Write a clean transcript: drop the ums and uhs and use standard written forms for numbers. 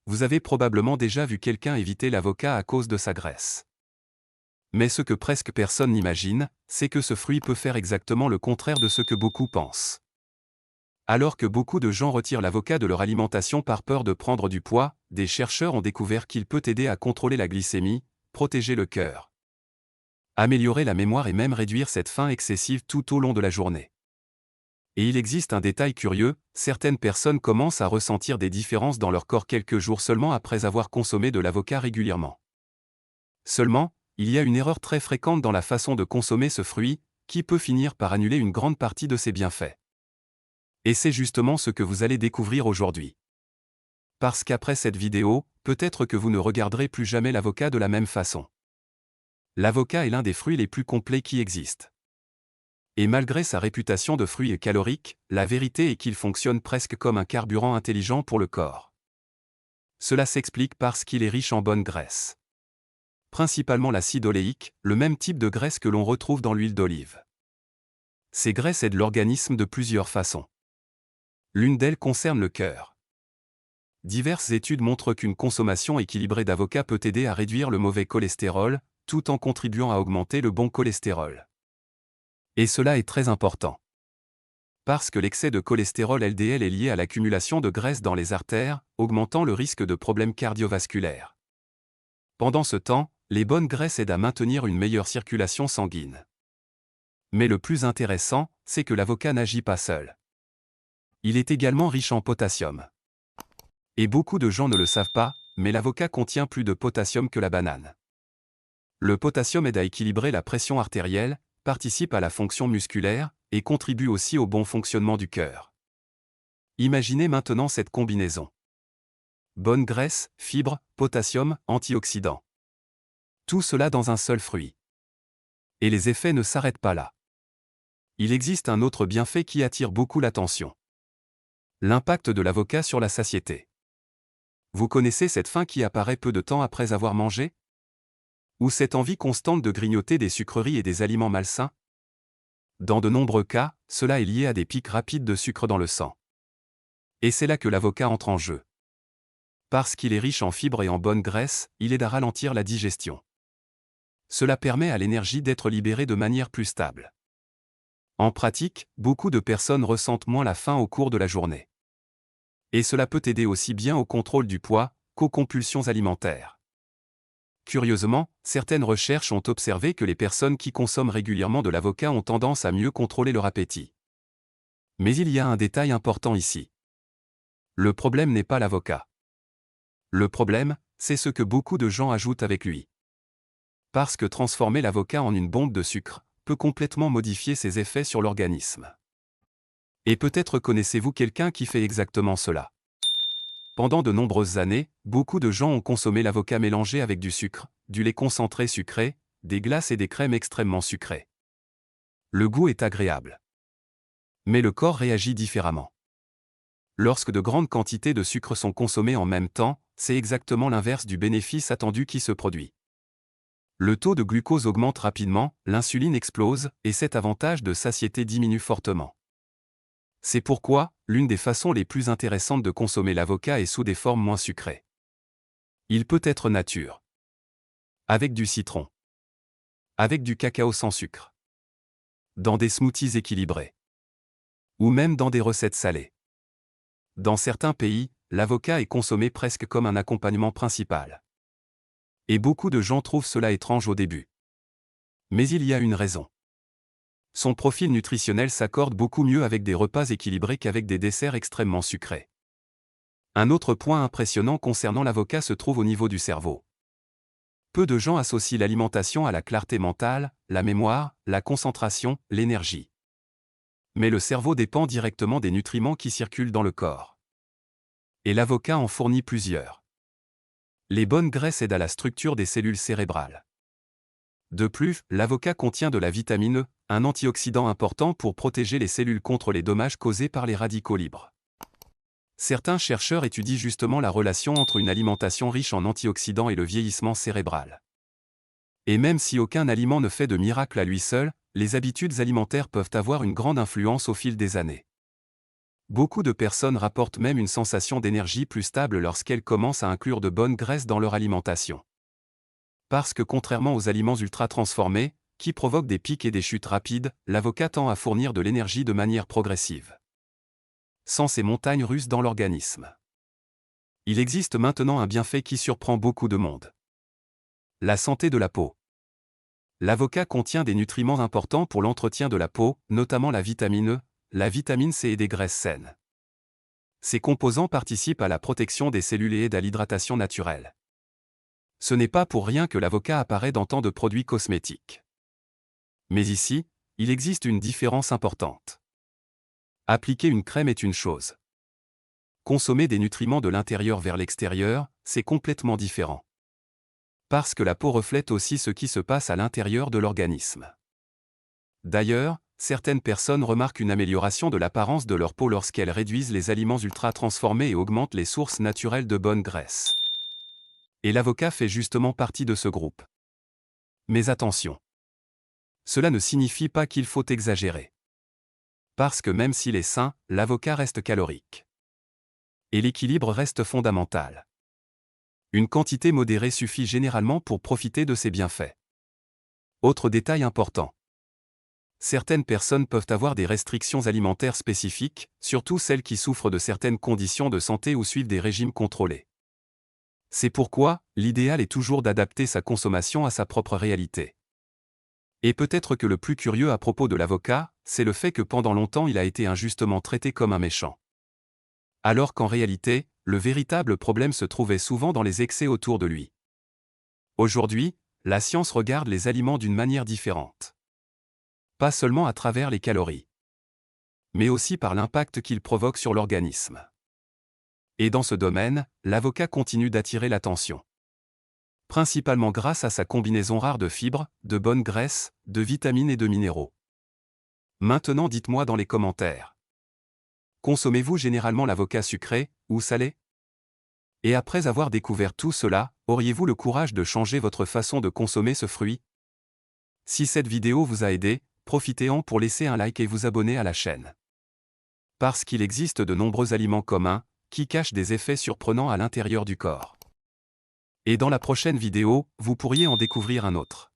Vous avez probablement déjà vu quelqu'un éviter l'avocat à cause de sa graisse. Mais ce que presque personne n'imagine, c'est que ce fruit peut faire exactement le contraire de ce que beaucoup pensent. Alors que beaucoup de gens retirent l'avocat de leur alimentation par peur de prendre du poids, des chercheurs ont découvert qu'il peut aider à contrôler la glycémie, protéger le cœur, améliorer la mémoire et même réduire cette faim excessive tout au long de la journée. Et il existe un détail curieux, certaines personnes commencent à ressentir des différences dans leur corps quelques jours seulement après avoir consommé de l'avocat régulièrement. Seulement, il y a une erreur très fréquente dans la façon de consommer ce fruit, qui peut finir par annuler une grande partie de ses bienfaits. Et c'est justement ce que vous allez découvrir aujourd'hui. Parce qu'après cette vidéo, peut-être que vous ne regarderez plus jamais l'avocat de la même façon. L'avocat est l'un des fruits les plus complets qui existent. Et malgré sa réputation de fruit calorique, la vérité est qu'il fonctionne presque comme un carburant intelligent pour le corps. Cela s'explique parce qu'il est riche en bonnes graisses. Principalement l'acide oléique, le même type de graisse que l'on retrouve dans l'huile d'olive. Ces graisses aident l'organisme de plusieurs façons. L'une d'elles concerne le cœur. Diverses études montrent qu'une consommation équilibrée d'avocat peut aider à réduire le mauvais cholestérol, tout en contribuant à augmenter le bon cholestérol. Et cela est très important. Parce que l'excès de cholestérol LDL est lié à l'accumulation de graisse dans les artères, augmentant le risque de problèmes cardiovasculaires. Pendant ce temps, les bonnes graisses aident à maintenir une meilleure circulation sanguine. Mais le plus intéressant, c'est que l'avocat n'agit pas seul. Il est également riche en potassium. Et beaucoup de gens ne le savent pas, mais l'avocat contient plus de potassium que la banane. Le potassium aide à équilibrer la pression artérielle, participe à la fonction musculaire, et contribue aussi au bon fonctionnement du cœur. Imaginez maintenant cette combinaison. Bonne graisse, fibres, potassium, antioxydants. Tout cela dans un seul fruit. Et les effets ne s'arrêtent pas là. Il existe un autre bienfait qui attire beaucoup l'attention. L'impact de l'avocat sur la satiété. Vous connaissez cette faim qui apparaît peu de temps après avoir mangé? Ou cette envie constante de grignoter des sucreries et des aliments malsains? Dans de nombreux cas, cela est lié à des pics rapides de sucre dans le sang. Et c'est là que l'avocat entre en jeu. Parce qu'il est riche en fibres et en bonnes graisses, il aide à ralentir la digestion. Cela permet à l'énergie d'être libérée de manière plus stable. En pratique, beaucoup de personnes ressentent moins la faim au cours de la journée. Et cela peut aider aussi bien au contrôle du poids qu'aux compulsions alimentaires. Curieusement, certaines recherches ont observé que les personnes qui consomment régulièrement de l'avocat ont tendance à mieux contrôler leur appétit. Mais il y a un détail important ici. Le problème n'est pas l'avocat. Le problème, c'est ce que beaucoup de gens ajoutent avec lui. Parce que transformer l'avocat en une bombe de sucre peut complètement modifier ses effets sur l'organisme. Et peut-être connaissez-vous quelqu'un qui fait exactement cela. Pendant de nombreuses années, beaucoup de gens ont consommé l'avocat mélangé avec du sucre, du lait concentré sucré, des glaces et des crèmes extrêmement sucrées. Le goût est agréable. Mais le corps réagit différemment. Lorsque de grandes quantités de sucre sont consommées en même temps, c'est exactement l'inverse du bénéfice attendu qui se produit. Le taux de glucose augmente rapidement, l'insuline explose, et cet avantage de satiété diminue fortement. C'est pourquoi, l'une des façons les plus intéressantes de consommer l'avocat est sous des formes moins sucrées. Il peut être nature. Avec du citron. Avec du cacao sans sucre. Dans des smoothies équilibrés. Ou même dans des recettes salées. Dans certains pays, l'avocat est consommé presque comme un accompagnement principal. Et beaucoup de gens trouvent cela étrange au début. Mais il y a une raison. Son profil nutritionnel s'accorde beaucoup mieux avec des repas équilibrés qu'avec des desserts extrêmement sucrés. Un autre point impressionnant concernant l'avocat se trouve au niveau du cerveau. Peu de gens associent l'alimentation à la clarté mentale, la mémoire, la concentration, l'énergie. Mais le cerveau dépend directement des nutriments qui circulent dans le corps. Et l'avocat en fournit plusieurs. Les bonnes graisses aident à la structure des cellules cérébrales. De plus, l'avocat contient de la vitamine E, un antioxydant important pour protéger les cellules contre les dommages causés par les radicaux libres. Certains chercheurs étudient justement la relation entre une alimentation riche en antioxydants et le vieillissement cérébral. Et même si aucun aliment ne fait de miracle à lui seul, les habitudes alimentaires peuvent avoir une grande influence au fil des années. Beaucoup de personnes rapportent même une sensation d'énergie plus stable lorsqu'elles commencent à inclure de bonnes graisses dans leur alimentation. Parce que contrairement aux aliments ultra-transformés, qui provoquent des pics et des chutes rapides, l'avocat tend à fournir de l'énergie de manière progressive, sans ces montagnes russes dans l'organisme. Il existe maintenant un bienfait qui surprend beaucoup de monde. La santé de la peau. L'avocat contient des nutriments importants pour l'entretien de la peau, notamment la vitamine E, la vitamine C et des graisses saines. Ces composants participent à la protection des cellules et aident à l'hydratation naturelle. Ce n'est pas pour rien que l'avocat apparaît dans tant de produits cosmétiques. Mais ici, il existe une différence importante. Appliquer une crème est une chose. Consommer des nutriments de l'intérieur vers l'extérieur, c'est complètement différent. Parce que la peau reflète aussi ce qui se passe à l'intérieur de l'organisme. D'ailleurs, certaines personnes remarquent une amélioration de l'apparence de leur peau lorsqu'elles réduisent les aliments ultra-transformés et augmentent les sources naturelles de bonne graisse. Et l'avocat fait justement partie de ce groupe. Mais attention! Cela ne signifie pas qu'il faut exagérer. Parce que même s'il est sain, l'avocat reste calorique. Et l'équilibre reste fondamental. Une quantité modérée suffit généralement pour profiter de ses bienfaits. Autre détail important. Certaines personnes peuvent avoir des restrictions alimentaires spécifiques, surtout celles qui souffrent de certaines conditions de santé ou suivent des régimes contrôlés. C'est pourquoi, l'idéal est toujours d'adapter sa consommation à sa propre réalité. Et peut-être que le plus curieux à propos de l'avocat, c'est le fait que pendant longtemps il a été injustement traité comme un méchant. Alors qu'en réalité, le véritable problème se trouvait souvent dans les excès autour de lui. Aujourd'hui, la science regarde les aliments d'une manière différente. Pas seulement à travers les calories, mais aussi par l'impact qu'ils provoquent sur l'organisme. Et dans ce domaine, l'avocat continue d'attirer l'attention. Principalement grâce à sa combinaison rare de fibres, de bonnes graisses, de vitamines et de minéraux. Maintenant dites-moi dans les commentaires. Consommez-vous généralement l'avocat sucré, ou salé? Et après avoir découvert tout cela, auriez-vous le courage de changer votre façon de consommer ce fruit? Si cette vidéo vous a aidé, profitez-en pour laisser un like et vous abonner à la chaîne. Parce qu'il existe de nombreux aliments communs, qui cachent des effets surprenants à l'intérieur du corps. Et dans la prochaine vidéo, vous pourriez en découvrir un autre.